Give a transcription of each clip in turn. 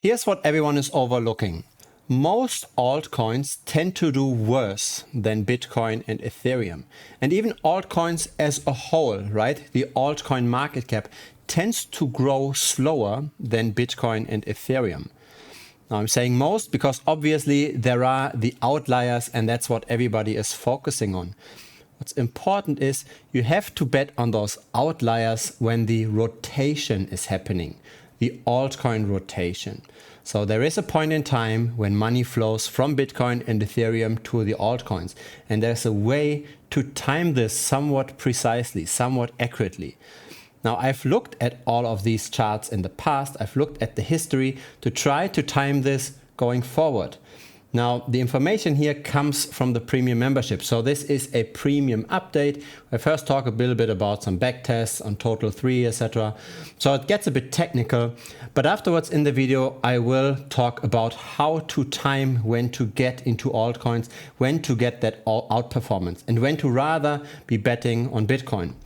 Here's what everyone is overlooking. Most altcoins tend to do worse than Bitcoin and Ethereum. And even altcoins as a whole, right? The altcoin market cap tends to grow slower than Bitcoin and Ethereum. Now I'm saying most because obviously there are the outliers and that's what everybody is focusing on. What's important is you have to bet on those outliers when the rotation is happening, the altcoin rotation. So there is a point in time when money flows from Bitcoin and Ethereum to the altcoins. And there's a way to time this somewhat precisely, somewhat accurately. Now, I've looked at all of these charts in the past. I've looked at the history to try to time this going forward. Now, the information here comes from the premium membership. So this is a premium update. I first talk a little bit about some backtests on total 3, etc. So it gets a bit technical, but afterwards in the video, I will talk about how to time when to get into altcoins, when to get that outperformance, and when to rather be betting on Bitcoin.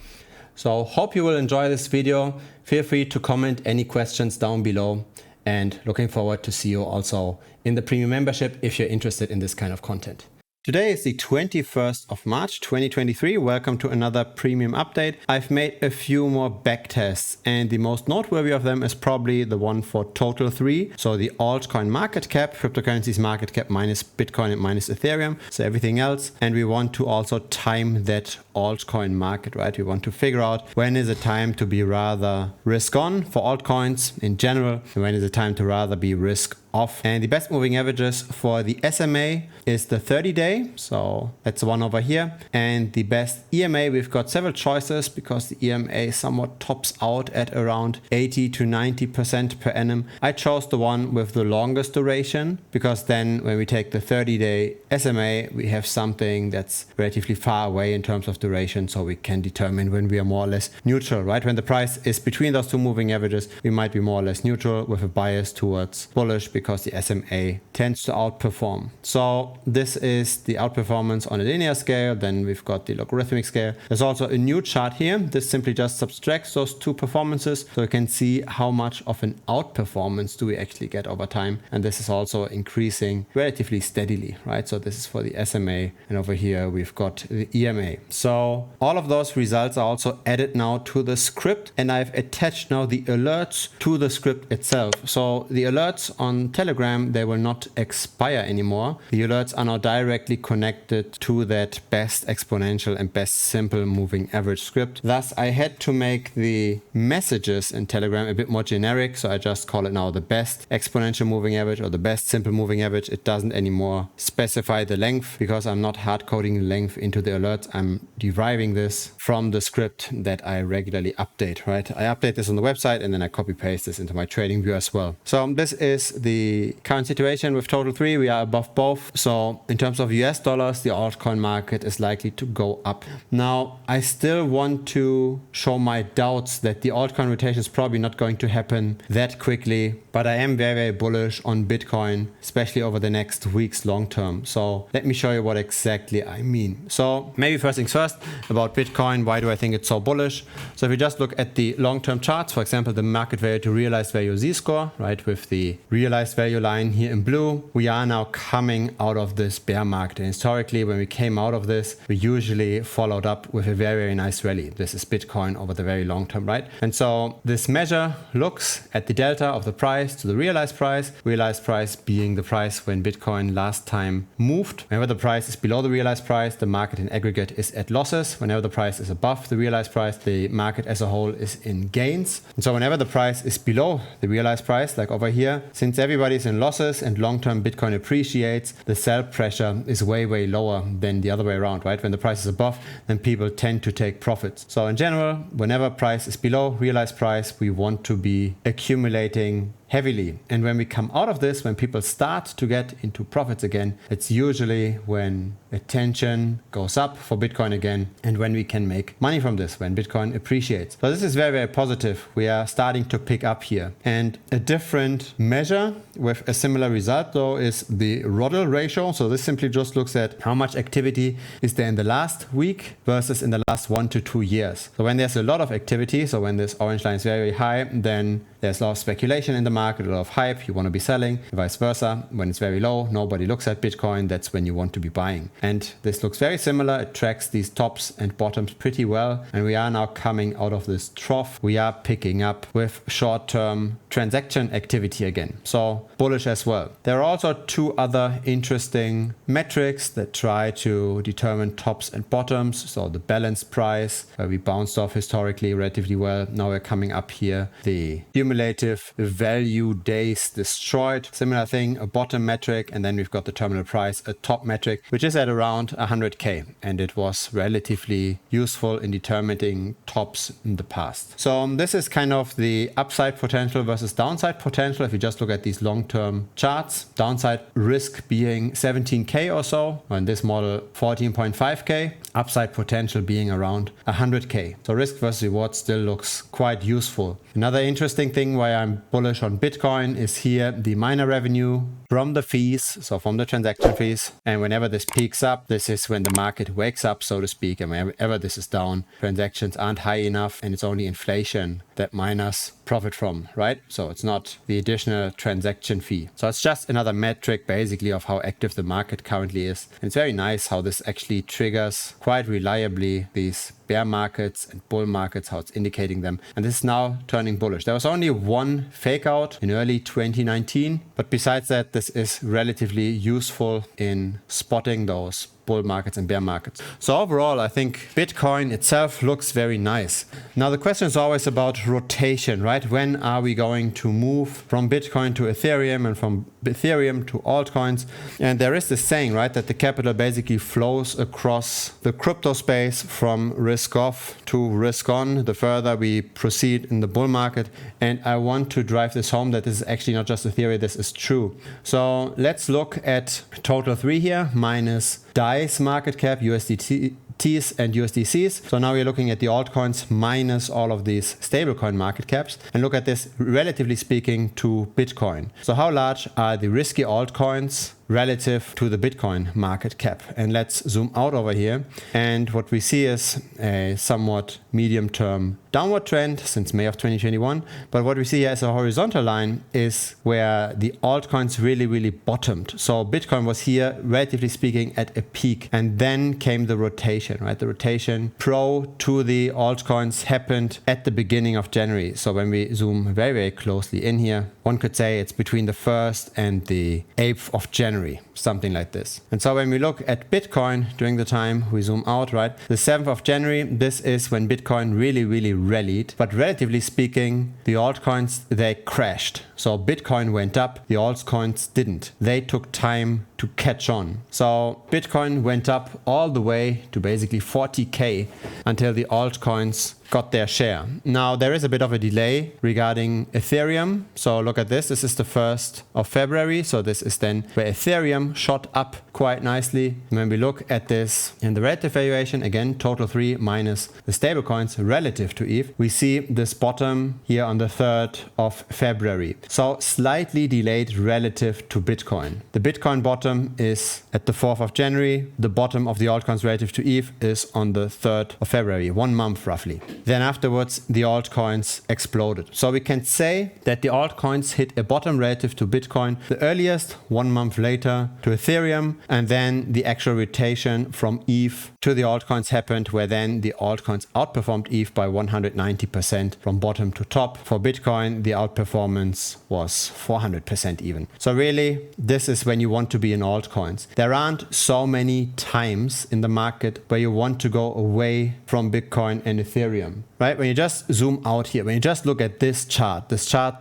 So hope you will enjoy this video. Feel free to comment any questions down below. And looking forward to see you also in the premium membership if you're interested in this kind of content. Today is the 21st of March 2023. Welcome to another premium update. I've made a few more backtests and the most noteworthy of them is probably the one for total 3. So the altcoin market cap, cryptocurrencies market cap minus Bitcoin and minus Ethereum. So everything else. And we want to also time that altcoin market, right? We want to figure out when is it time to be rather risk on for altcoins in general and when is it time to rather be risk off. And the best moving averages for the SMA is the 30-day, so that's the one over here. And the best EMA, we've got several choices because the EMA somewhat tops out at around 80 to 90% per annum. I chose the one with the longest duration because then when we take the 30-day SMA, we have something that's relatively far away in terms of duration, so we can determine when we are more or less neutral, right? When the price is between those two moving averages, we might be more or less neutral with a bias towards bullish because the SMA tends to outperform. So this is the outperformance on a linear scale. Then we've got the logarithmic scale. There's also a new chart here. This simply just subtracts those two performances so you can see how much of an outperformance do we actually get over time. And this is also increasing relatively steadily, right? So this is for the SMA and over here we've got the EMA. So all of those results are also added now to the script and I've attached now the alerts to the script itself. So the alerts on Telegram, they will not expire anymore. The alerts are now directly connected to that best exponential and best simple moving average script. Thus, I had to make the messages in Telegram a bit more generic. So I just call it now the best exponential moving average or the best simple moving average. It doesn't anymore specify the length because I'm not hard coding length into the alerts. I'm deriving this from the script that I regularly update, right? I update this on the website and then I copy paste this into my trading view as well. So this is the current situation with total 3. We are above both. So in terms of US dollars, the altcoin market is likely to go up. Now, I still want to show my doubts that the altcoin rotation is probably not going to happen that quickly, but I am very, very bullish on Bitcoin, especially over the next weeks long term. So let me show you what exactly I mean. So maybe first things first about Bitcoin. Why do I think it's so bullish? So if you just look at the long-term charts, for example, the market value to realized value Z-score, right, with the realized value line here in blue, we are now coming out of this bear market. And historically, when we came out of this, we usually followed up with a very, very nice rally. This is Bitcoin over the very long term, right? And so this measure looks at the delta of the price to the realized price being the price when Bitcoin last time moved. Whenever the price is below the realized price, the market in aggregate is at losses. Whenever the price is above the realized price, the market as a whole is in gains. And so whenever the price is below the realized price, like over here, since everybody's in losses and long-term Bitcoin appreciates, the sell pressure is way, way lower than the other way around, right? When the price is above, then people tend to take profits. So in general, whenever price is below realized price, we want to be accumulating heavily. And when we come out of this, when people start to get into profits again, it's usually when attention goes up for Bitcoin again and when we can make money from this, when Bitcoin appreciates. So this is very, very positive. We are starting to pick up here. And a different measure with a similar result though is the Rodel ratio. So this simply just looks at how much activity is there in the last week versus in the last 1 to 2 years. So when there's a lot of activity, so when this orange line is very, very high, then there's a lot of speculation in the market, a lot of hype, you want to be selling, vice versa. When it's very low, nobody looks at Bitcoin, that's when you want to be buying. And this looks very similar. It tracks these tops and bottoms pretty well. And we are now coming out of this trough. We are picking up with short-term transaction activity again. So bullish as well. There are also two other interesting metrics that try to determine tops and bottoms. So the balance price, where we bounced off historically relatively well. Now we're coming up here. The cumulative value days destroyed, similar thing, a bottom metric. And then we've got the terminal price, a top metric, which is at around 100K. And it was relatively useful in determining tops in the past. So this is kind of the upside potential versus downside potential. If you just look at these long-term charts, downside risk being 17K or so, or in this model 14.5K, upside potential being around 100K. So risk versus reward still looks quite useful. Another interesting thing why I'm bullish on Bitcoin is here the miner revenue from the fees, so from the transaction fees. And whenever this peaks up, this is when the market wakes up, so to speak. And whenever this is down, transactions aren't high enough, and it's only inflation that miners profit from, right? So it's not the additional transaction fee. So it's just another metric basically of how active the market currently is. And it's very nice how this actually triggers quite reliably these bear markets and bull markets, how it's indicating them. And this is now turning bullish. There was only one fake out in early 2019, but besides that, this is relatively useful in spotting those bull markets and bear markets. So overall, I think Bitcoin itself looks very nice. Now the question is always about rotation, right? When are we going to move from Bitcoin to Ethereum and from Ethereum to altcoins? And there is this saying, right, that the capital basically flows across the crypto space from risk off to risk on the further we proceed in the bull market. And I want to drive this home that this is actually not just a theory, this is true. So let's look at total 3 here minus DAI's market cap, USDTs and USDCs. So now we're looking at the altcoins minus all of these stablecoin market caps and look at this relatively speaking to Bitcoin. So how large are the risky altcoins relative to the Bitcoin market cap? And let's zoom out over here. And what we see is a somewhat medium-term downward trend since May of 2021. But what we see here as a horizontal line is where the altcoins really bottomed. So Bitcoin was here, relatively speaking, at a peak. And then came the rotation, right? The rotation pro to the altcoins happened at the beginning of January. So when we zoom very closely in here, one could say it's between the 1st and the 8th of January, something like this. And so when we look at Bitcoin during the time, we zoom out, right? The 7th of January, this is when Bitcoin really rallied. But relatively speaking, the altcoins, they crashed. So Bitcoin went up, the altcoins didn't. They took time to catch on. So Bitcoin went up all the way to basically 40K until the altcoins got their share. Now there is a bit of a delay regarding Ethereum. So look at this. This is the 1st of February. So this is then where Ethereum shot up quite nicely. When we look at this in the relative valuation, again, total 3 minus the stablecoins relative to ETH, we see this bottom here on the 3rd of February. So slightly delayed relative to Bitcoin. The Bitcoin bottom is at the 4th of January. The bottom of the altcoins relative to ETH is on the 3rd of February, 1 month roughly. Then afterwards, the altcoins exploded. So we can say that the altcoins hit a bottom relative to Bitcoin the earliest, 1 month later to Ethereum, and then the actual rotation from ETH to the altcoins happened, where then the altcoins outperformed ETH by 190% from bottom to top. For Bitcoin, the outperformance was 400% even. So really, this is when you want to be in altcoins. There aren't so many times in the market where you want to go away from Bitcoin and Ethereum. Right? When you just zoom out here, when you just look at this chart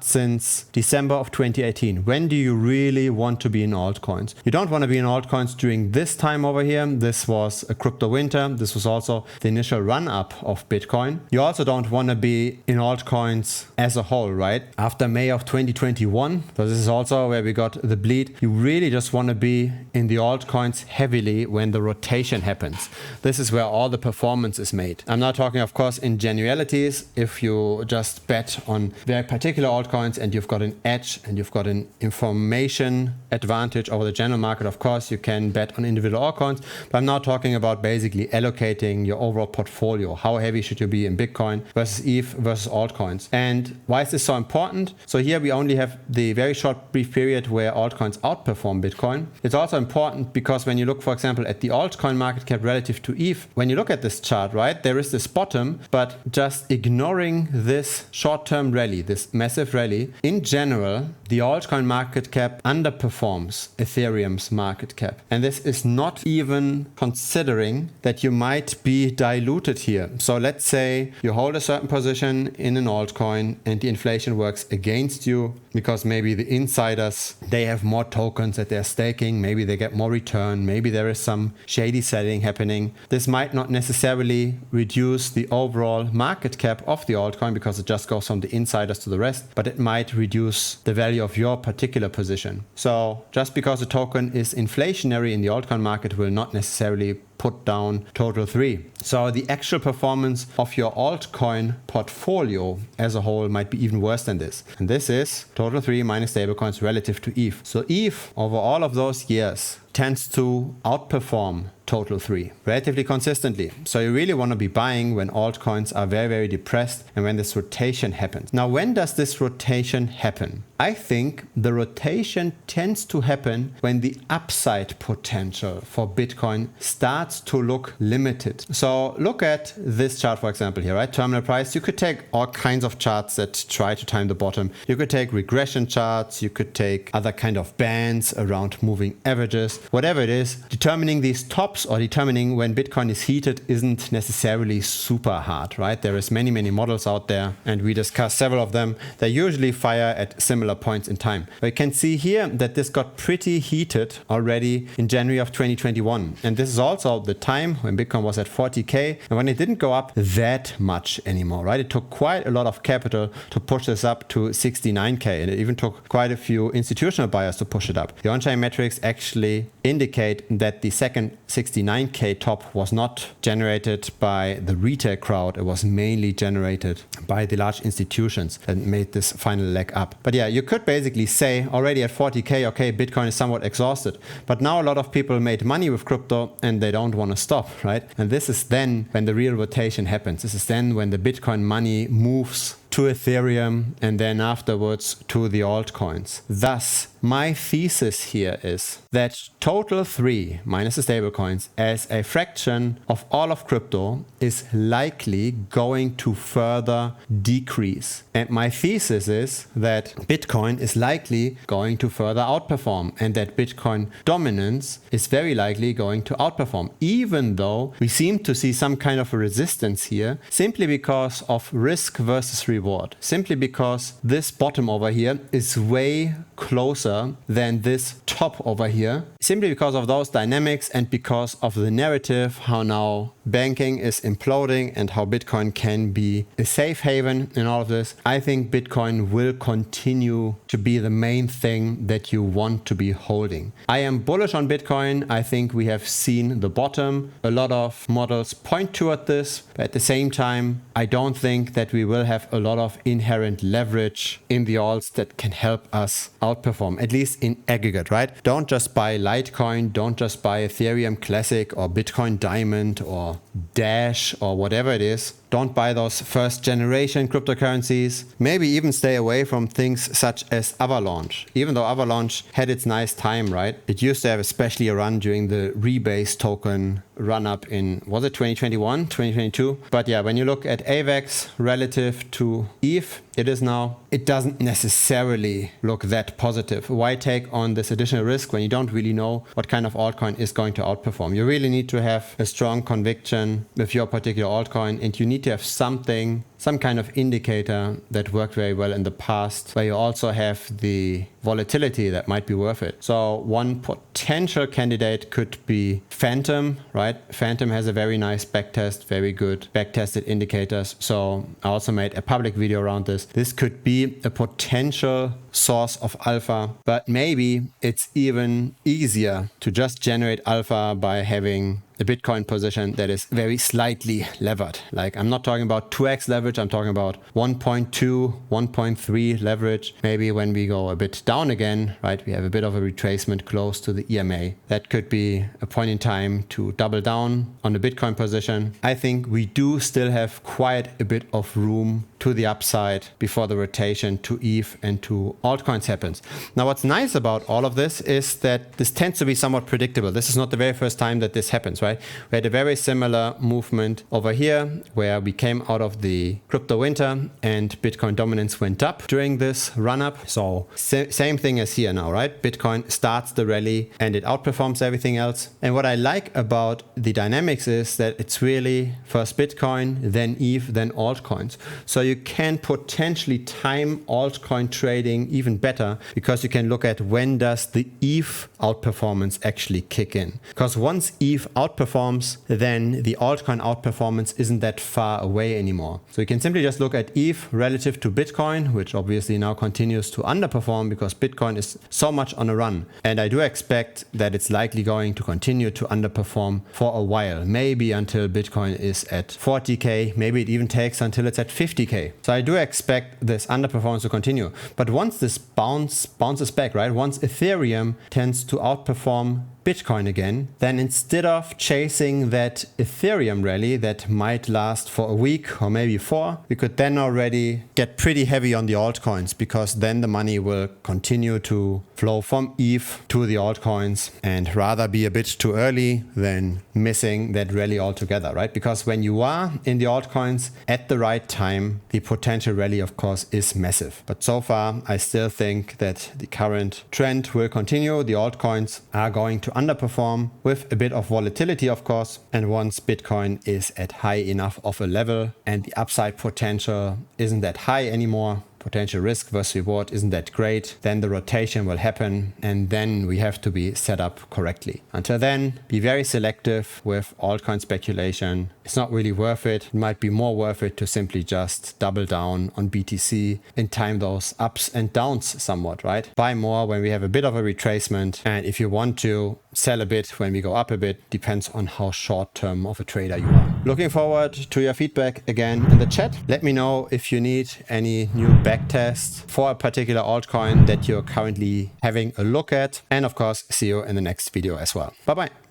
since December of 2018, when do you really want to be in altcoins? You don't want to be in altcoins during this time over here. This was a crypto winter. This was also the initial run up of Bitcoin. You also don't want to be in altcoins as a whole, right? After May of 2021, so this is also where we got the bleed. You really just want to be be in the altcoins heavily when the rotation happens. This is where all the performance is made. I'm not talking, of course, in generalities. If you just bet on very particular altcoins and you've got an edge and you've got an information advantage over the general market, of course, you can bet on individual altcoins. But I'm now talking about basically allocating your overall portfolio. How heavy should you be in Bitcoin versus ETH versus altcoins? And why is this so important? So here we only have the very short brief period where altcoins outperform Bitcoin. It's also important because when you look, for example, at the altcoin market cap relative to ETH, when you look at this chart, right, there is this bottom, but just ignoring this short-term rally, this massive rally, in general, the altcoin market cap underperforms Ethereum's market cap. And this is not even considering that you might be diluted here. So let's say you hold a certain position in an altcoin and the inflation works against you because maybe the insiders, they have more tokens that they're staking, maybe they get more return, maybe there is some shady selling happening. This might not necessarily reduce the overall market cap of the altcoin because it just goes from the insiders to the rest, but it might reduce the value of your particular position. So just because a token is inflationary in the altcoin market will not necessarily put down total 3. So the actual performance of your altcoin portfolio as a whole might be even worse than this. And this is total 3 minus stablecoins relative to ETH. So ETH over all of those years tends to outperform total 3 relatively consistently. So you really want to be buying when altcoins are very, very depressed and when this rotation happens. Now, when does this rotation happen? I think the rotation tends to happen when the upside potential for Bitcoin starts to look limited. So look at this chart, for example, here, right? Terminal price. You could take all kinds of charts that try to time the bottom. You could take regression charts. You could take other kind of bands around moving averages. Whatever it is, determining these tops or determining when Bitcoin is heated isn't necessarily super hard, right? There is many, many models out there and we discussed several of them. They usually fire at similar points in time. We can see here that this got pretty heated already in January of 2021. And this is also the time when Bitcoin was at 40K and when it didn't go up that much anymore, right? It took quite a lot of capital to push this up to 69K and it even took quite a few institutional buyers to push it up. The on-chain metrics actually indicate that the second 69K top was not generated by the retail crowd. It was mainly generated by the large institutions that made this final leg up. But yeah, you could basically say already at 40K, okay, Bitcoin is somewhat exhausted. But now a lot of people made money with crypto and they don't want to stop, right? And this is then when the real rotation happens. This is then when the Bitcoin money moves to Ethereum and then afterwards to the altcoins. Thus, my thesis here is that total 3 minus the stablecoins as a fraction of all of crypto is likely going to further decrease. And my thesis is that Bitcoin is likely going to further outperform and that Bitcoin dominance is very likely going to outperform, even though we seem to see some kind of a resistance here simply because of risk versus reward. Simply because this bottom over here is way closer than this top over here, simply because of those dynamics and because of the narrative, how now banking is imploding and how Bitcoin can be a safe haven in all of this. I think Bitcoin will continue to be the main thing that you want to be holding. I am bullish on Bitcoin. I think we have seen the bottom. A lot of models point toward this, but at the same time, I don't think that we will have a lot of inherent leverage in the alts that can help us outperform, at least in aggregate, right? Don't just buy Litecoin, don't just buy Ethereum Classic or Bitcoin Diamond or Dash or whatever it is. Don't buy those first generation cryptocurrencies. Maybe even stay away from things such as Avalanche. Even though Avalanche had its nice time, right? It used to have especially a run during the rebase token run up in, was it 2021, 2022? But yeah, when you look at AVAX relative to ETH, it doesn't necessarily look that positive. Why take on this additional risk when you don't really know what kind of altcoin is going to outperform? You really need to have a strong conviction with your particular altcoin and you need to have something some kind of indicator that worked very well in the past, where you also have the volatility that might be worth it. So one potential candidate could be Phantom, right? Phantom has a very nice backtest, very good backtested indicators. So I also made a public video around this. This could be a potential source of alpha, but maybe it's even easier to just generate alpha by having a Bitcoin position that is very slightly levered. Like, I'm not talking about 2x leverage, I'm talking about 1.2, 1.3 leverage. Maybe when we go a bit down again, right, we have a bit of a retracement close to the EMA. That could be a point in time to double down on the Bitcoin position. I think we do still have quite a bit of room to the upside before the rotation to ETH and to altcoins happens. Now, what's nice about all of this is that this tends to be somewhat predictable. This is not the very first time that this happens, right? We had a very similar movement over here where we came out of the crypto winter and Bitcoin dominance went up during this run up. So same thing as here now, right? Bitcoin starts the rally and it outperforms everything else. And what I like about the dynamics is that it's really first Bitcoin, then ETH, then altcoins. So you can potentially time altcoin trading even better because you can look at when does the ETH outperformance actually kick in. Because once ETH outperforms, then the altcoin outperformance isn't that far away anymore. So you can simply just look at ETH relative to Bitcoin, which obviously now continues to underperform because Bitcoin is so much on a run. And I do expect that it's likely going to continue to underperform for a while, maybe until Bitcoin is at 40K, maybe it even takes until it's at 50K. So I do expect this underperformance to continue. But once this bounces back, right? Once Ethereum tends to outperform Bitcoin again, then instead of chasing that Ethereum rally that might last for a week or maybe 4, we could then already get pretty heavy on the altcoins because then the money will continue to flow from ETH to the altcoins and rather be a bit too early than missing that rally altogether, right? Because when you are in the altcoins at the right time, the potential rally, of course, is massive. But so far, I still think that the current trend will continue. The altcoins are going to underperform with a bit of volatility, of course. And once Bitcoin is at high enough of a level and the upside potential isn't that high anymore, potential risk versus reward isn't that great, then the rotation will happen and then we have to be set up correctly. Until then, be very selective with altcoin speculation. It's not really worth it. It might be more worth it to simply just double down on BTC and time those ups and downs somewhat, right? Buy more when we have a bit of a retracement, and if you want to sell a bit when we go up a bit, depends on how short term of a trader you are. Looking forward to your feedback again in the chat. Let me know if you need any new backtest for a particular altcoin that you're currently having a look at. And of course, see you in the next video as well. Bye bye.